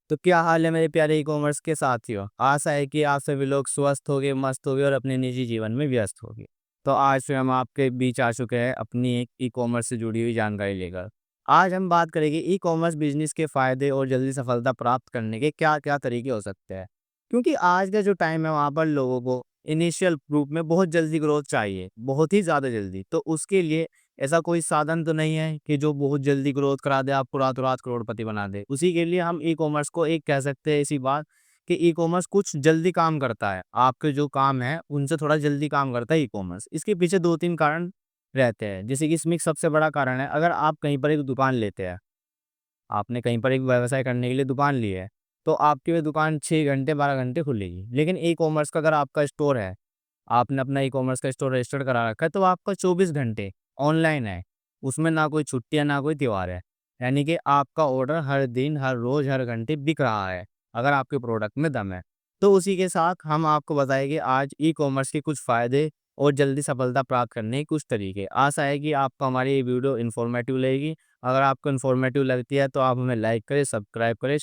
तो क्या हाल है मेरे प्यारे ई-कॉमर्स के साथियों। आशा है कि आप सभी लोग स्वस्थ होगे, मस्त होगे और अपने निजी जीवन में व्यस्त होगे। तो आज फिर हम आपके बीच आ चुके हैं अपनी एक ई-कॉमर्स से जुड़ी हुई जानकारी लेकर। आज हम बात करेंगे ई-कॉमर्स बिजनेस के फायदे और जल्दी सफलता प्राप्त करने के क्या-क्या तरीके हो सकते हैं। क्योंकि आज का जो टाइम है वहाँ पर लोगों को इनिशियल रूप में बहुत जल्दी ग्रोथ चाहिए, बहुत ही ज़्यादा जल्दी। तो उसके लिए ऐसा कोई साधन तो नहीं है कि जो बहुत जल्दी ग्रोथ करा दे, आपको रातों-रात करोड़पति बना दे। उसी के लिए हम ई-कॉमर्स को एक कह सकते हैं ऐसी बात कि ई-कॉमर्स कुछ जल्दी काम करता है। आपके जो काम है, उनसे थोड़ा जल्दी काम करता है ई-कॉमर्स। इसके पीछे 2-3 कारण रहते हैं। जैसे कि इसमें एक सबसे बड़ा कारण है, अगर आप कहीं पर एक दुकान लेते हैं, आपने कहीं पर एक व्यवसाय करने के लिए दुकान ली है, तो आपकी वो दुकान 6 घंटे, 12 घंटे खुलेगी। लेकिन ई-कॉमर्स का अगर आपका स्टोर है, आपने अपना ई-कॉमर्स का स्टोर रजिस्टर्ड करा रखा है, तो आपका 24 घंटे ऑनलाइन है। उसमें ना कोई छुट्टी है, ना कोई त्योहार है। यानी कि आपका ऑर्डर हर दिन, हर रोज़, हर घंटे बिक रहा है, अगर आपके प्रोडक्ट में दम है। तो उसी के साथ हम आपको बताएँगे आज ई-कॉमर्स के कुछ फ़ायदे और जल्दी सफलता प्राप्त करने के कुछ तरीके। आशा है कि आपको हमारी ये वीडियो इन्फॉर्मेटिव लगेगी। अगर आपको इन्फॉर्मेटिव लगती है, तो आप हमें लाइक करें, सब्सक्राइब करें,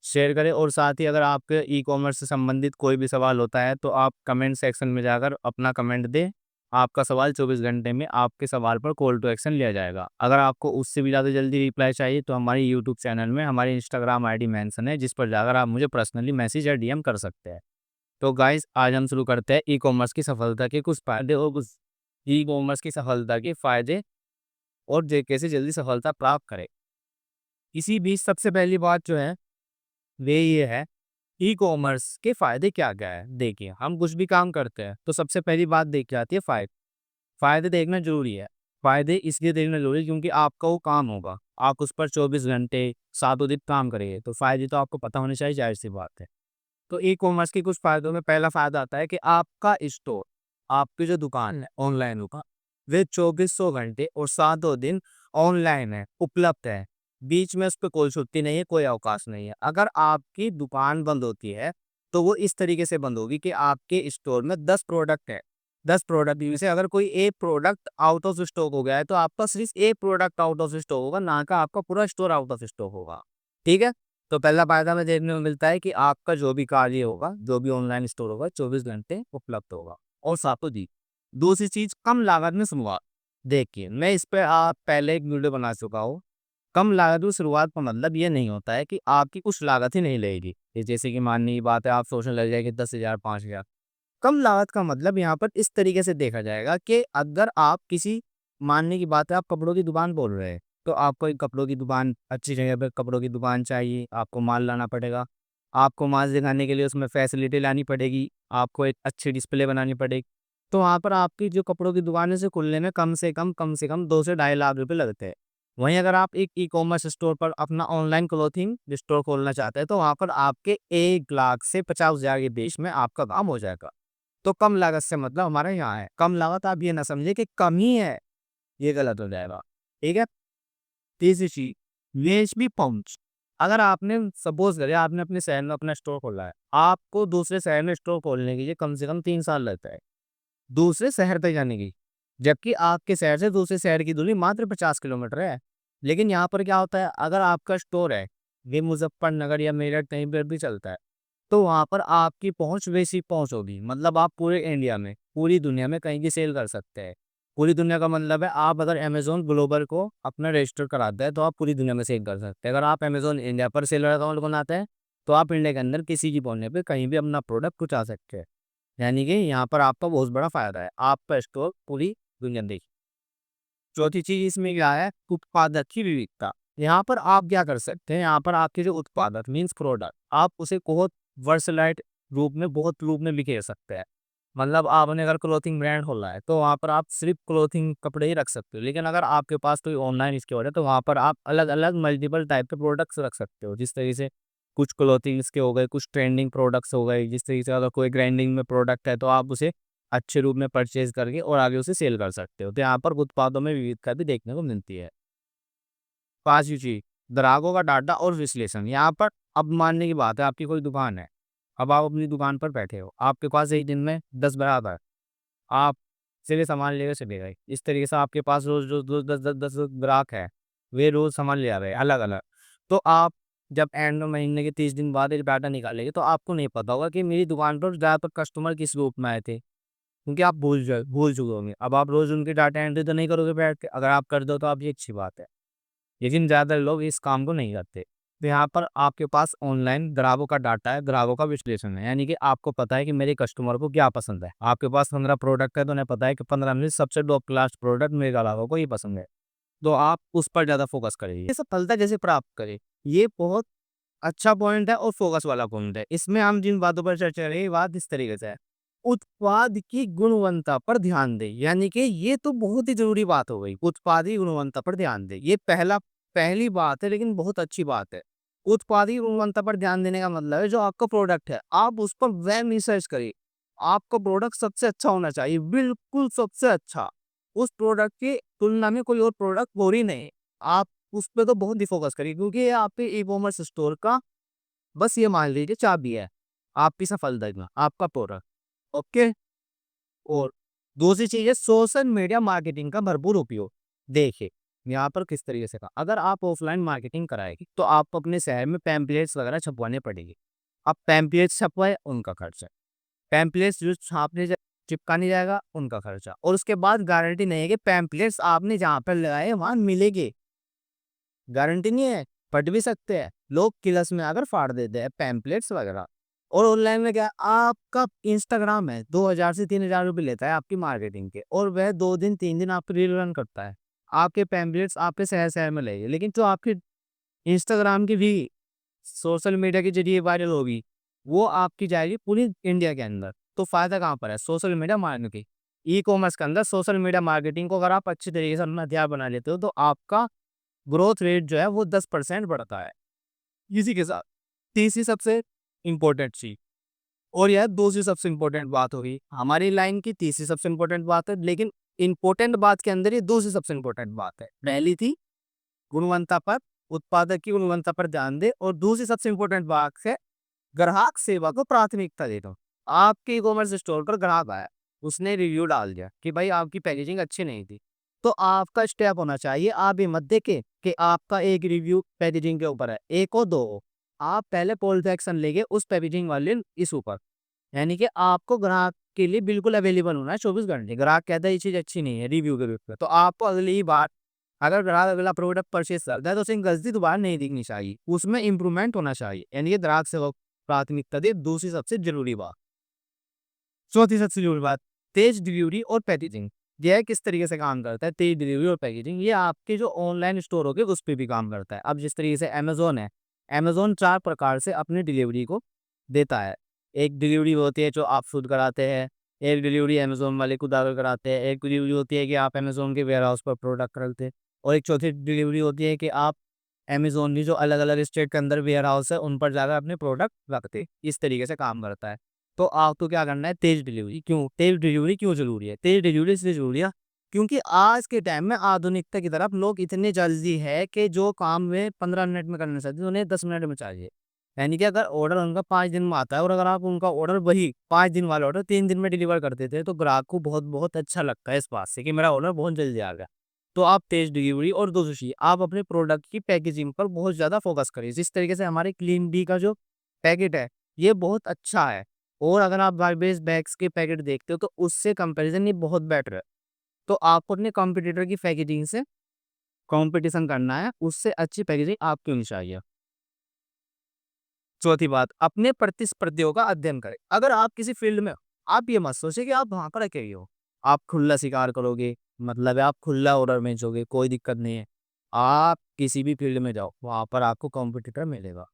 शेयर करें और साथ ही अगर आपके ई-कॉमर्स से संबंधित कोई भी सवाल होता है तो आप कमेंट सेक्शन में जाकर अपना कमेंट दें। आपका सवाल 24 घंटे में आपके सवाल पर कॉल टू एक्शन लिया जाएगा। अगर आपको उससे भी ज़्यादा जल्दी रिप्लाई चाहिए तो हमारे यूट्यूब चैनल में हमारी इंस्टाग्राम आईडी मेंशन है, जिस पर जाकर आप मुझे पर्सनली मैसेज या डीएम कर सकते हैं। तो गाइस आज हम शुरू करते हैं ई-कॉमर्स की सफलता के कुछ फायदे और कुछ ई-कॉमर्स की सफलता के फायदे और कैसे जल्दी सफलता प्राप्त करें। इसी बीच सबसे पहली बात जो है वे ये है ई-कॉमर्स के फ़ायदे क्या-क्या हैं? देखिए, हम कुछ भी काम करते हैं, तो सबसे पहली बात देखी आती है फ़ायदे। फ़ायदे देखना ज़रूरी है। फ़ायदे इसलिए देखना ज़रूरी है क्योंकि आपका वो काम होगा। आप उस पर 24 घंटे, सातों दिन काम करेंगे, तो फ़ायदे तो आपको पता होने चाहिए, ज़ाहिर-सी बात है। तो ई-कॉमर्स के कुछ फ़ायदों में पहला फ़ायदा आता है कि आपका स्टोर, आपकी जो दुकान है ऑनलाइन होगा, वे चौबीसों घंटे और सातों दिन ऑनलाइन है, उपलब्ध है। बीच में उसपे कोई छुट्टी नहीं है, कोई अवकाश नहीं है। अगर आपकी दुकान बंद होती है, तो वो इस तरीके से बंद होगी कि आपके स्टोर में 10 प्रोडक्ट है। 10 प्रोडक्ट में से अगर कोई एक प्रोडक्ट आउट ऑफ स्टॉक हो गया है, तो आपका सिर्फ़ एक प्रोडक्ट आउट ऑफ स्टॉक होगा, ना कि आपका पूरा स्टोर आउट ऑफ स्टॉक होगा। ठीक है? तो पहला फ़ायदा हमें देखने को मिलता है कि आपका जो भी कार्य होगा, जो भी ऑनलाइन स्टोर होगा, 24 घंटे उपलब्ध होगा और सातों दिन। दूसरी चीज़ कम लागत में शुरुआत। देखिए, मैं इस पे पहले एक वीडियो बना चुका हूँ। कम लागत में शुरुआत का मतलब ये नहीं होता है कि आपकी कुछ लागत ही नहीं लगेगी। ये जैसे कि मानने की बात है, आप सोचने लग जाएँ कि 10,000 5,000। कम लागत का मतलब यहाँ पर इस तरीके से देखा जाएगा कि अगर आप किसी मानने की बात है, आप कपड़ों की दुकान बोल रहे हैं, तो आपको एक कपड़ों की दुकान अच्छी जगह पे कपड़ों की दुकान चाहिए, आपको माल लाना पड़ेगा। आपको माल दिखाने के लिए उसमें फैसिलिटी लानी पड़ेगी, आपको एक अच्छी डिस्प्ले बनानी पड़ेगी। तो वहाँ पर आपकी जो कपड़ों की दुकान है उसे खुलने में कम से कम 2 से ढाई लाख रुपए लगते हैं। वहीं अगर आप एक ई-कॉमर्स स्टोर पर अपना ऑनलाइन क्लॉथिंग स्टोर खोलना चाहते हैं, तो वहाँ पर आपके 1 लाख से 50,000 के बीच में आपका काम हो जाएगा। तो कम लागत से मतलब हमारे यहाँ है। कम लागत आप ये ना समझिए कि कम ही है, ये गलत हो जाएगा। ठीक है? तीसरी चीज़, यूएसबी पहुँच। अगर आपने सपोज़ करिए आपने अपने शहर में अपना स्टोर खोला है, आपको दूसरे शहर में स्टोर खोलने के लिए कम से कम 3 साल लगता है, दूसरे शहर तक जाने की। जबकि आपके शहर से दूसरे शहर की दूरी मात्र 50 किलोमीटर है। लेकिन यहाँ पर क्या होता है, अगर आपका स्टोर है, ये मुज़फ्फरनगर या मेरठ कहीं पर भी चलता है, तो वहाँ पर आपकी पहुँच वैसी पहुँच होगी। मतलब आप पूरे इंडिया में, पूरी दुनिया में कहीं भी सेल कर सकते हैं। पूरी दुनिया का मतलब है आप अगर अमेज़न ग्लोबल को अपना रजिस्टर कराते हैं, तो आप पूरी दुनिया में सेल कर सकते हैं। अगर आप अमेज़न इंडिया पर सेलर अकाउंट बनाते हैं, तो आप इंडिया के अंदर किसी भी कोने पे कहीं भी अपना प्रोडक्ट पहुँचा सकते हैं। यानी कि यहाँ पर आपका बहुत बड़ा फ़ायदा है। आपका स्टोर पूरी दुनिया में देखिए। चौथी चीज़ इसमें क्या है, उत्पादक की विविधता। यहाँ पर आप क्या कर सकते हैं, यहाँ पर आपके जो उत्पादक मीन्स प्रोडक्ट, आप उसे बहुत वर्सलाइट रूप में, बहुत रूप में बिखेर सकते हैं। मतलब आपने अगर क्लॉथिंग ब्रांड खोला है, तो वहाँ पर आप सिर्फ़ क्लॉथिंग कपड़े ही रख सकते हो। लेकिन अगर आपके पास कोई ऑनलाइन स्टोर है, तो वहाँ पर आप अलग-अलग मल्टीपल टाइप के प्रोडक्ट्स रख सकते हो। जिस तरीके से कुछ क्लॉथिंग्स के हो गए, कुछ ट्रेंडिंग प्रोडक्ट्स हो गए। जिस तरीके से अगर कोई ग्राइंडिंग में प्रोडक्ट है, तो आप उसे अच्छे रूप में परचेज़ करके और आगे उसे सेल कर सकते हो। तो यहाँ पर उत्पादों में विविधता भी देखने को मिलती है। 5वीं चीज़, ग्राहकों का डाटा और विश्लेषण। यहाँ पर अब मानने की बात है, आपकी कोई दुकान है, अब आप अपनी दुकान पर बैठे हो, आपके पास एक दिन में 10 ग्राहक आए, आप सीधे सामान लेकर चले गए। इस तरीके से आपके पास रोज़ रोज़ रोज़ 10 ग्राहक हैं, वे रोज़ सामान ले आ रहे हैं अलग-अलग। तो आप जब एंड महीने के 30 दिन बाद एक डाटा निकालेंगे तो आपको नहीं पता होगा कि मेरी दुकान पर ज़्यादातर कस्टमर किस रूप में आए थे, क्योंकि आप भूल चुके होंगे। अब आप रोज़ उनकी डाटा एंट्री तो नहीं करोगे बैठ के, अगर आप कर दो तो आप ये अच्छी बात है। लेकिन ज़्यादातर लोग इस काम को नहीं करते। तो यहाँ पर आपके पास ऑनलाइन ग्राहकों का डाटा है, ग्राहकों का विश्लेषण है, यानी कि आपको पता है कि मेरे कस्टमर को क्या पसंद है। आपके पास 15 प्रोडक्ट है तो उन्हें पता है कि 15 में से सबसे टॉप क्लास प्रोडक्ट मेरे ग्राहकों को ये पसंद है। तो आप उस पर ज़्यादा फोकस करिए। ये सफलता कैसे प्राप्त करें? ये बहुत अच्छा पॉइंट है और फोकस वाला पॉइंट है। इसमें हम जिन बातों पर चर्चा करेंगे, ये बात इस तरीके से है। उत्पाद की गुणवत्ता पर ध्यान दें, यानी कि ये तो बहुत ही ज़रूरी बात हो गई। उत्पाद की गुणवत्ता पर ध्यान दें। ये पहली बात है, लेकिन बहुत अच्छी बात है। उत्पाद की गुणवत्ता पर ध्यान देने का मतलब है जो आपका प्रोडक्ट है, आप उस पर वेब रिसर्च करिए। आपका प्रोडक्ट सबसे अच्छा होना चाहिए, बिल्कुल सबसे अच्छा। उस प्रोडक्ट की तुलना में कोई और प्रोडक्ट हो ही नहीं। आप उस पे तो बहुत ही फ़ोकस करिए, क्योंकि ये आपके ई-कॉमर्स स्टोर का बस ये मान लीजिए चाबी है, आपकी सफलता का, आपका प्रोडक्ट। ओके? और दूसरी चीज़ है सोशल मीडिया मार्केटिंग का भरपूर उपयोग। देखिए, यहाँ पर किस तरीके से अगर आप ऑफ़लाइन मार्केटिंग कराएँगे, तो आपको अपने शहर में पैम्पलेट्स वगैरह छपवाने पड़ेंगे। अब पैम्पलेट्स छपवाए, उनका खर्चा। पैम्पलेट्स जो छापने जा चिपकाने जाएगा, उनका खर्चा। और उसके बाद गारंटी नहीं है कि पैम्पलेट्स आपने जहाँ पर लगाए, वहाँ मिलेंगे। गारंटी नहीं है, फट भी सकते हैं। लोग किलस में आकर फाड़ देते हैं पैम्पलेट्स वगैरह। और ऑनलाइन में क्या है, आपका इंस्टाग्राम है 2000 से 3000 रुपए लेता है आपकी मार्केटिंग के, और वह 2 दिन 3 दिन आपकी रील रन करता है। आपके पैम्पलेट्स आपके शहर-शहर में लगेंगे, लेकिन जो आपकी इंस्टाग्राम की भी सोशल मीडिया के ज़रिए वायरल होगी, वो आपकी जाएगी पूरी इंडिया के अंदर। तो फ़ायदा कहाँ पर है? Social media marketing. ई-कॉमर्स के अंदर सोशल मीडिया मार्केटिंग को अगर आप अच्छी तरीके से अपना हथियार बना लेते हो, तो आपका ग्रोथ रेट जो है वो 10% बढ़ता है। इसी के साथ तीसरी सबसे इम्पोर्टेंट चीज़, और यह दूसरी सबसे इम्पोर्टेंट बात होगी। हमारी लाइन की तीसरी सबसे इम्पोर्टेंट बात है, लेकिन इम्पोर्टेंट बात के अंदर ये दूसरी सबसे इम्पोर्टेंट बात है। पहली थी गुणवत्ता पर, उत्पादक की गुणवत्ता पर ध्यान दें, और दूसरी सबसे इम्पोर्टेंट बात है ग्राहक सेवा को प्राथमिकता दे दो। आपके ई-कॉमर्स स्टोर पर ग्राहक आया, उसने रिव्यू डाल दिया कि भाई आपकी पैकेजिंग अच्छी नहीं थी। तो आपका स्टेप होना चाहिए, आप ये मत देखें कि आपका एक रिव्यू पैकेजिंग के ऊपर है, 1 हो 2 हो। आप पहले कॉल टू एक्शन लेके उस पैकेजिंग वाले इस ऊपर, यानी कि आपको ग्राहक के लिए बिल्कुल अवेलेबल होना है 24 घंटे। ग्राहक कहता है ये चीज़ अच्छी नहीं है रिव्यू के रूप में, तो आपको अगली बार अगर ग्राहक अगला प्रोडक्ट परचेज़ करता है तो उसे गलती दोबारा नहीं दिखनी चाहिए, उसमें इम्प्रूवमेंट होना चाहिए। यानी कि ग्राहक सेवा को प्राथमिकता दें, दूसरी सबसे ज़रूरी बात। चौथी सबसे ज़रूरी बात, तेज़ डिलीवरी और पैकेजिंग। यह किस तरीके से काम करता है, तेज़ डिलीवरी और पैकेजिंग, ये आपके जो ऑनलाइन स्टोर हो गए उस पे भी काम करता है। अब जिस तरीके से अमेज़न है, अमेज़न 4 प्रकार से अपनी डिलीवरी को देता है। एक डिलीवरी होती है जो आप खुद कराते हैं, एक डिलीवरी अमेज़न वाले खुद आकर कराते हैं, एक डिलीवरी होती है कि आप अमेज़न के वेयरहाउस पर प्रोडक्ट रखते हैं, और एक चौथी डिलीवरी होती है कि आप अमेज़न की जो अलग-अलग स्टेट के अंदर वेयरहाउस है, उन पर जाकर अपने प्रोडक्ट रखते हैं। इस तरीके से काम करता है। तो आपको क्या करना है, तेज़ डिलीवरी। क्यों? तेज़ डिलीवरी क्यों ज़रूरी है? तेज़ डिलीवरी इसलिए ज़रूरी है, क्योंकि आज के टाइम में आधुनिकता की तरफ लोग इतने जल्दी है कि जो काम वे 15 मिनट में करना चाहते हैं, उन्हें 10 मिनट में चाहिए। यानी कि अगर ऑर्डर उनका 5 दिन में आता है, और अगर आप उनका ऑर्डर वही 5 दिन वाला ऑर्डर 3 दिन में डिलीवर कर देते हैं, तो ग्राहक को बहुत-बहुत अच्छा लगता है इस बात से कि मेरा ऑर्डर बहुत जल्दी आ गया। तो आप तेज़ डिलीवरी, और दूसरी चीज़, आप अपने प्रोडक्ट की पैकेजिंग पर बहुत ज़्यादा फ़ोकस करिए। जिस तरीके से हमारे क्लीन बी का जो पैकेट है, ये बहुत अच्छा है, और अगर आप गार्बेज बैग्स के पैकेट देखते हो तो उससे कंपैरिज़न ये बहुत बेटर है। तो आपको अपने कॉम्पिटिटर की पैकेजिंग से कॉम्पिटिशन करना है, उससे अच्छी पैकेजिंग आपकी होनी चाहिए। चौथी बात, अपने प्रतिस्पर्धियों का अध्ययन करें। अगर आप किसी फील्ड में हो, आप ये मत सोचिए कि आप वहाँ पर अकेले हो। आप खुला शिकार करोगे, मतलब है आप खुला ऑर्डर बेचोगे, कोई दिक्कत नहीं है। आप किसी भी फील्ड में जाओ, वहाँ पर आपको कॉम्पिटिटर मिलेगा।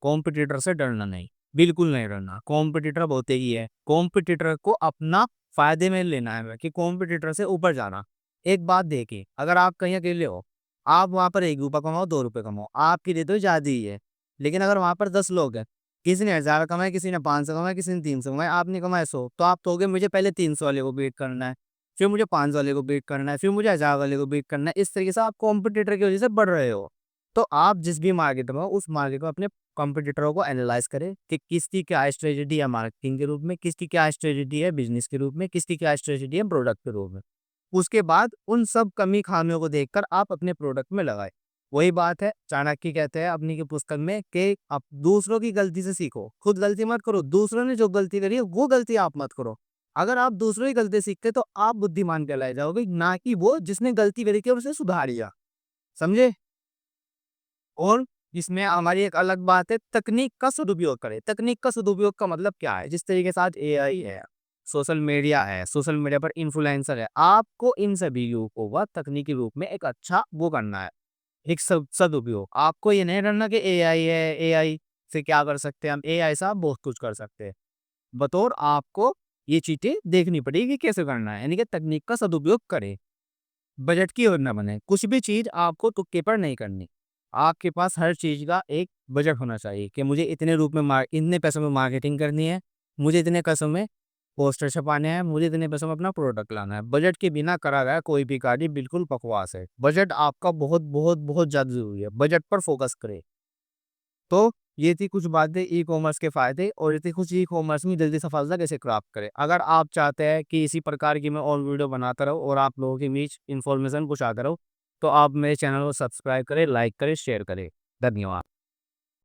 कॉम्पिटिटर से डरना नहीं, बिल्कुल नहीं डरना। कॉम्पिटिटर होते ही है, कॉम्पिटिटर को अपना फ़ायदे में लेना है कि कॉम्पिटिटर से ऊपर जाना। एक बात देखिए, अगर आप कहीं अकेले हो, आप वहाँ पर ₹1 कमाओ, ₹2 कमाओ, आपकी रेट तो ज़्यादा ही है। लेकिन अगर वहाँ पर 10 लोग हैं, किसी ने 1000 कमाए, किसी ने 500 कमाए, किसी ने 300 कमाए, आपने कमाए 100, तो आप कहोगे मुझे पहले 300 वाले को बीट करना है, फिर मुझे 500 वाले को बीट करना है, फिर मुझे 1000 वाले को बीट करना है। इस तरीके से आप कॉम्पिटिटर की वजह से बढ़ रहे हो। तो आप जिस भी मार्केट में हो, उस मार्केट में अपने कॉम्पिटिटरों को एनालाइज़ करें कि किसकी क्या स्ट्रेटजी है मार्केटिंग के रूप में, किसकी क्या स्ट्रेटजी है बिज़नेस के रूप में, किसकी क्या स्ट्रेटजी है प्रोडक्ट के रूप में। उसके बाद उन सब कमी खामियों को देखकर आप अपने प्रोडक्ट में लगाएँ। वही बात है, चाणक्य कहते हैं अपनी की पुस्तक में कि आप दूसरों की गलती से सीखो, खुद गलती मत करो। दूसरों ने जो गलती करी है वो गलती आप मत करो। अगर आप दूसरों की गलती सीखते तो आप बुद्धिमान कहलाए जाओगे, ना कि वो जिसने गलती करी थी और उसे सुधारिया। समझे? और इसमें हमारी एक अलग बात है, तकनीक का सदुपयोग करें। तकनीक का सदुपयोग का मतलब क्या है? जिस तरीके से आज एआई है, सोशल मीडिया पर इन्फ्लुएंसर है, आपको इन सभी को वह तकनीकी रूप में एक अच्छा वो करना है, एक सदुपयोग। आपको ये नहीं करना कि एआई है, एआई से क्या कर सकते हैं हम, एआई से आप बहुत कुछ कर सकते हैं। बतौर आपको ये चीज़ें देखनी पड़ेगी कि कैसे करना है, यानी कि तकनीक का सदुपयोग करें। बजट की योजना बनाएँ, कुछ भी चीज़ आपको तुक्के पर नहीं करनी। आपके पास हर चीज़ का एक बजट होना चाहिए कि मुझे इतने पैसों में मार्केटिंग करनी है, मुझे इतने पैसों में पोस्टर छपाने हैं, मुझे इतने पैसों में अपना प्रोडक्ट लाना है। बजट के बिना करा गया कोई भी कार्य बिल्कुल बकवास है। बजट आपका बहुत, बहुत, बहुत ज़्यादा ज़रूरी है। बजट पर फोकस करें। तो ये थी कुछ बातें ई-कॉमर्स के फ़ायदे, और ये थी कुछ ई-कॉमर्स में जल्दी सफलता कैसे प्राप्त करें। अगर आप चाहते हैं कि इसी प्रकार की मैं और वीडियो बनाता रहूँ और आप लोगों के बीच इन्फॉर्मेशन पहुँचाता रहूँ, तो आप मेरे चैनल को सब्सक्राइब करें, लाइक करें, शेयर करें। धन्यवाद।